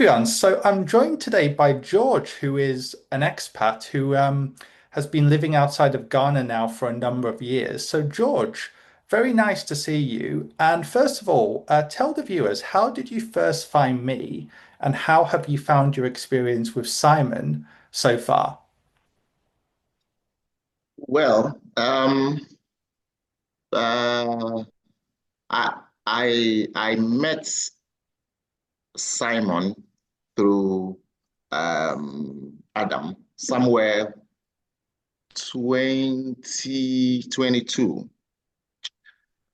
everyone. So I'm joined today by George, who is an expat who has been living outside of Ghana now for a number of years. So, George, very nice to see you. And first of all, tell the viewers, how did you first find me, and how have you found your experience with Simon so far? Well, uh, I met Simon through Adam somewhere 2022.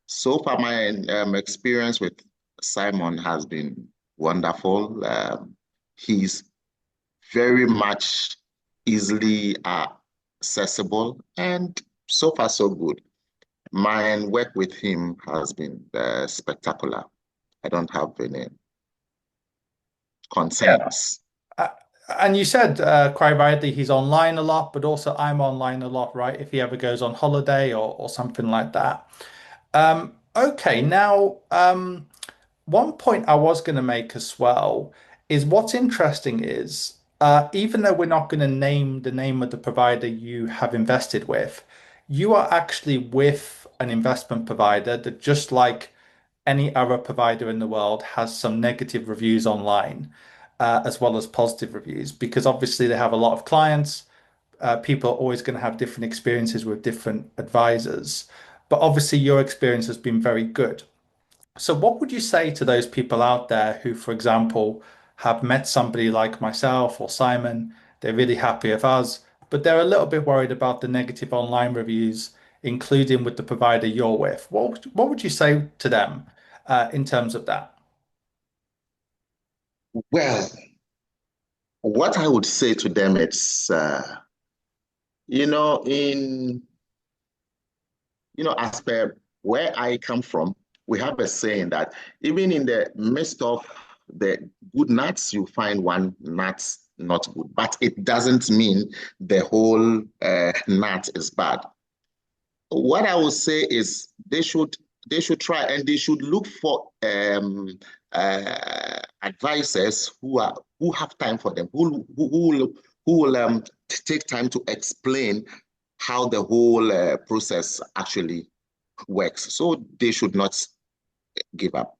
So far, my experience with Simon has been wonderful. He's very much easily accessible, and so far so good. My work with him has been spectacular. I don't have any Yeah. concerns. Uh, and you said quite rightly he's online a lot, but also I'm online a lot, right? If he ever goes on holiday or something like that. Okay, now one point I was going to make as well is what's interesting is even though we're not going to name the name of the provider you have invested with, you are actually with an investment provider that just like any other provider in the world has some negative reviews online, as well as positive reviews, because obviously they have a lot of clients. People are always going to have different experiences with different advisors, but obviously your experience has been very good. So, what would you say to those people out there who, for example, have met somebody like myself or Simon? They're really happy with us, but they're a little bit worried about the negative online reviews, including with the provider you're with. What would you say to them in terms of that? Well, what I would say to them is, in as per where I come from, we have a saying that even in the midst of the good nuts, you find one nut not good, but it doesn't mean the whole nut is bad. What I would say is they should try and they should look for advisors who have time for them, who will take time to explain how the whole process actually works. So they should not give up.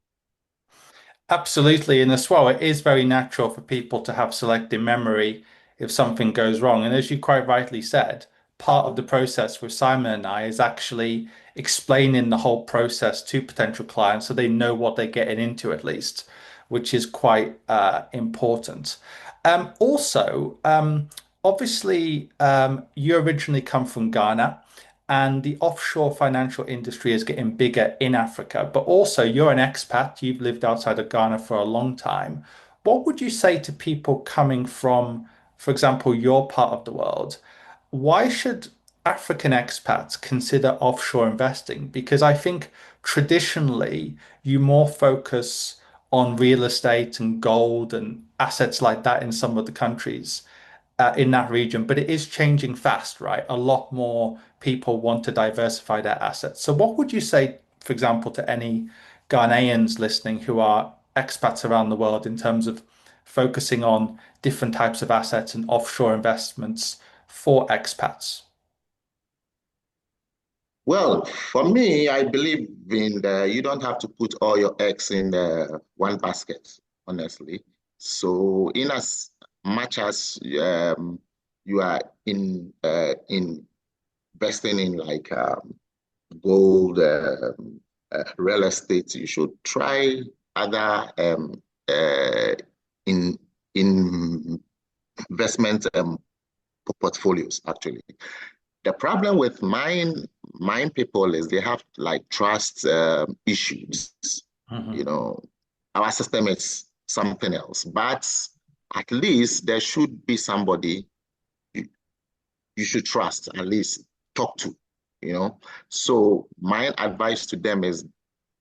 Absolutely. And as well, it is very natural for people to have selective memory if something goes wrong. And as you quite rightly said, part of the process with Simon and I is actually explaining the whole process to potential clients so they know what they're getting into at least, which is quite important. Also, obviously, you originally come from Ghana. And the offshore financial industry is getting bigger in Africa, but also you're an expat, you've lived outside of Ghana for a long time. What would you say to people coming from, for example, your part of the world? Why should African expats consider offshore investing? Because I think traditionally you more focus on real estate and gold and assets like that in some of the countries in that region, but it is changing fast, right? A lot more people want to diversify their assets. So, what would you say, for example, to any Ghanaians listening who are expats around the world in terms of focusing on different types of assets and offshore investments for expats? Well, for me, I believe you don't have to put all your eggs in one basket, honestly. So, in as much as you are investing in like gold, real estate, you should try other uh, in investment portfolios, actually. The problem with mine people is they have like trust issues. You Mhm. know, our system is something else, but at least there should be somebody you, you should trust, at least talk to, you know. So my advice to them is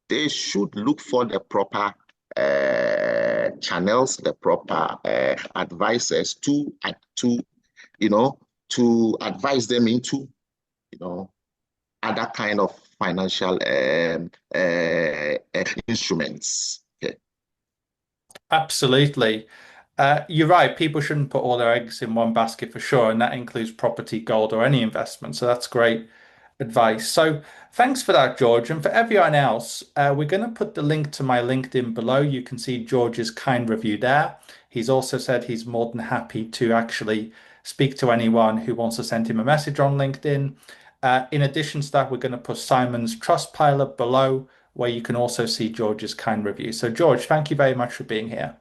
they should look for the proper channels, the proper advisors to you know to advise them into you know other kind of financial instruments. Okay. Absolutely. You're right. People shouldn't put all their eggs in one basket for sure, and that includes property, gold, or any investment. So that's great advice. So thanks for that, George. And for everyone else, we're going to put the link to my LinkedIn below. You can see George's kind review there. He's also said he's more than happy to actually speak to anyone who wants to send him a message on LinkedIn. In addition to that, we're going to put Simon's TrustPilot below, where you can also see George's kind review. So, George, thank you very much for being here.